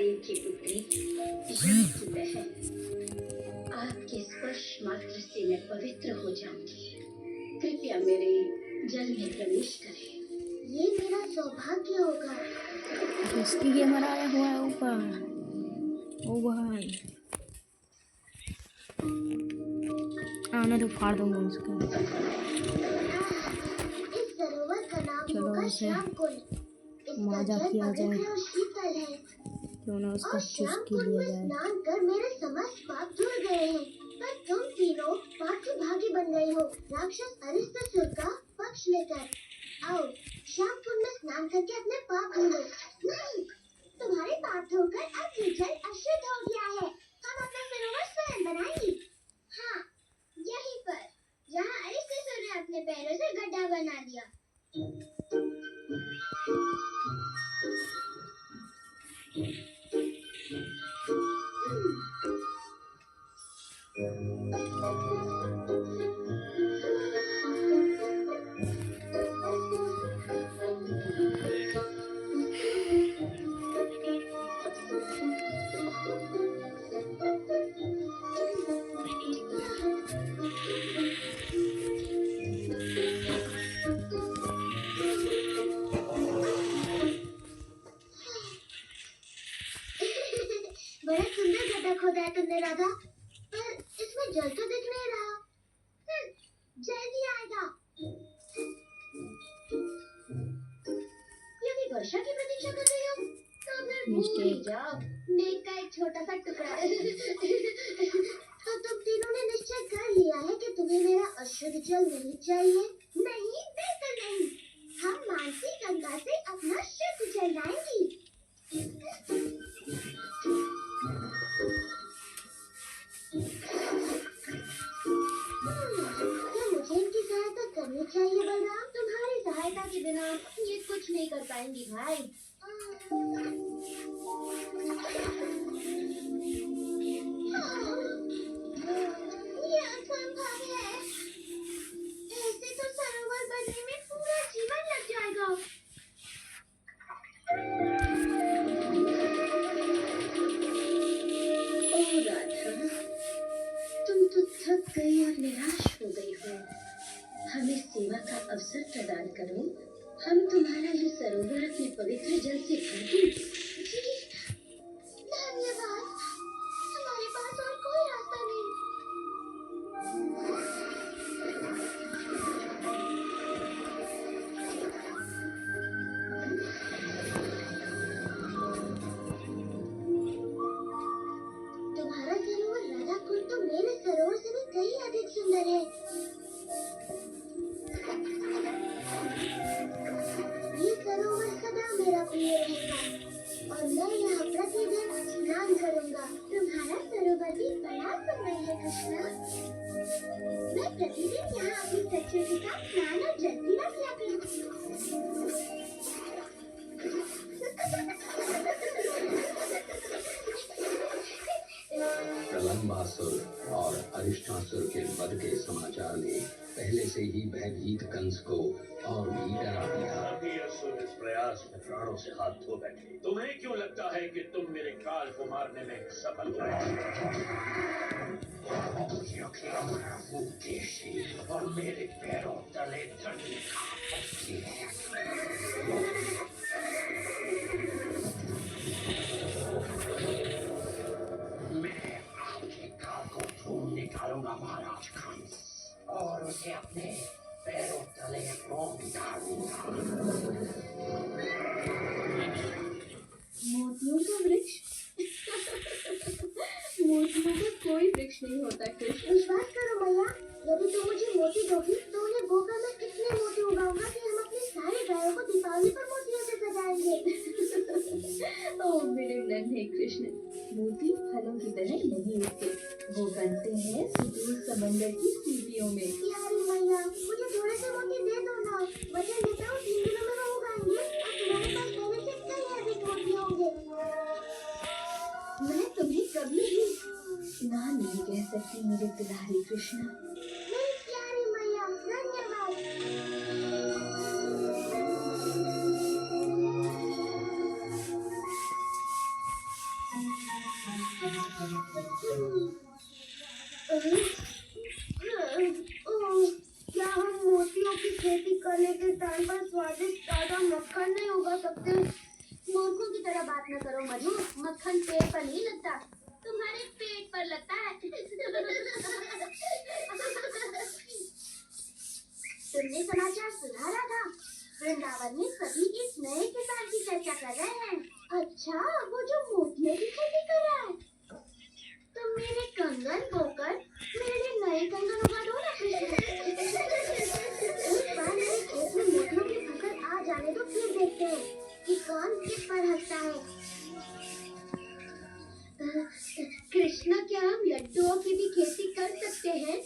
देव की पुत्री यम की बहन, आपके स्पर्श मात्र से मैं पवित्र हो जाऊंगी। कृपया मेरे जल में प्रवेश करें। ये मेरा सौभाग्य होगा। इसकी गेम आया हुआ है ऊपर। ओ भाई आने तो फाड़ दूंगा उसको। इस सरोवर का नाम चलो होगा उसे श्याम कुंड। मजा किया जाए, शीतल है क्यों ना उसको और श्याम चुस्की कुंड लिया में जाए। स्नान कर मेरे समस्त पाप धुल गए हैं। पर तुम तीनों पाप की भागी बन गई हो, राक्षस अरिष्टासुर का पक्ष लेकर। आओ श्याम कुंड में स्नान करके अपने पाप धुलो। नहीं, तुम्हारे पाप धोकर अब ये जल अशुद्ध हो गया है। हम अपना सरोवर स्वयं बनाएंगे। हाँ, यहीं पर जहाँ अरिष्टासुर ने अपने पैरों से गड्ढा बना दिया। बड़ा सुंदर गड्ढा खोदा है तुमने राधा, पर इसमें जल तो दिख नहीं रहा। जल्दी आएगा। यदि वर्षा की प्रतीक्षा कर रही हो तो फिर भूल ही जाओ। मेघ का एक छोटा सा टुकड़ा। तो तुम तीनों ने निश्चय कर लिया है कि तुम्हें मेरा अशुद्ध जल नहीं चाहिए? नहीं, बिल्कुल नहीं। हम मानसी गंगा से अपना शुद्ध जल लाएंगी। क्या मुझे इनकी सहायता करनी चाहिए बलराम? तुम्हारी सहायता के बिना ये कुछ नहीं कर पाएंगी भाई। ये असंभव है। ऐसे तो सरोवर बनने में पूरा जीवन लग जाएगा। ओ राधा, तुम तो थक गई और निराश हो गई हो। हमें सेवा का अवसर प्रदान करो। हम तुम्हारा ये सरोवर अपने पवित्र जल से भर दें। जी, धन्यवाद। हमारे पास और कोई रास्ता नहीं। तुम्हारा सरोवर राधा कुंड तो मेरे सरोवर से भी कहीं अधिक सुंदर है। ये सरोवर सदा मेरा प्रिय रहेगा और मैं यहाँ प्रतिदिन स्नान करूँगा। तुम्हारा सरोवर भी बड़ा सुंदर है कृष्णा। मैं प्रतिदिन यहाँ अपनी कच्चे के साथ स्नान और जल पीना किया करूँगी। प्रलंबासुर और अरिष्टासुर के वध के समाचार ने पहले से ही भयभीत कंस को और भी डरा दिया। अभी असुर इस प्रयास में प्राणों से हाथ धो बैठे। तुम्हें क्यों लगता है कि तुम मेरे काल को मारने में सफल हुए? और मेरे पैरों तले धरने का मैं आपके काल को ढूंढ निकालूंगा महाराज कंस, और उसे अपने पैरों तले रोक डालूंगा। मोतियों का वृक्ष? मोतियों का कोई वृक्ष नहीं होता कृष्ण। विश्वास करो मैया, यदि तुम मुझे मोती दोगी तो उन्हें बोकर मैं इतने मोती उगाऊंगा कि हम अपने सारे गायों को दीपावली पर मोतियों से सजाएंगे। ओ मेरे नन्हे कृष्ण, मोती फलों की तरह नहीं उगते, वो बनते हैं सुदूर समंदर की सीपियों में। यारी मैया, मुझे थोड़े से मोती दे दो ना। वचन देता हूँ 3 दिनों में वो उगाएंगे और तुम्हारे पास पहले से कई अधिक मोती होंगे। मैं तुम्हें कभी भी ना नहीं कह सकती मेरे दुलारे कृष्ण। मेरी प्यारी मैया, धन्यवाद। क्या हम मोतियों की खेती करने के टाइम पर स्वादिष्ट ताजा मक्खन नहीं उगा सकते? मूर्खों की तरह बात न करो मधु, मक्खन पेड़ पर नहीं लगता, तुम्हारे पेट पर लगता है। तुमने समाचार सुना राधा? वृंदावन में सभी इस नए किसान की चर्चा कर रहे हैं। अच्छा, वो जो मोतियों की खेती कर रहा है। तुम मेरे कंगन बोकर मेरे लिए नए कंगन उगा दो ना कृष्ण। एक बार मेरे खेत में मोतियों की फसल आ जाने तो फिर देखते हैं कि कौन किस पर हंसता है। कृष्ण, क्या हम लड्डुओं की भी खेती कर सकते हैं?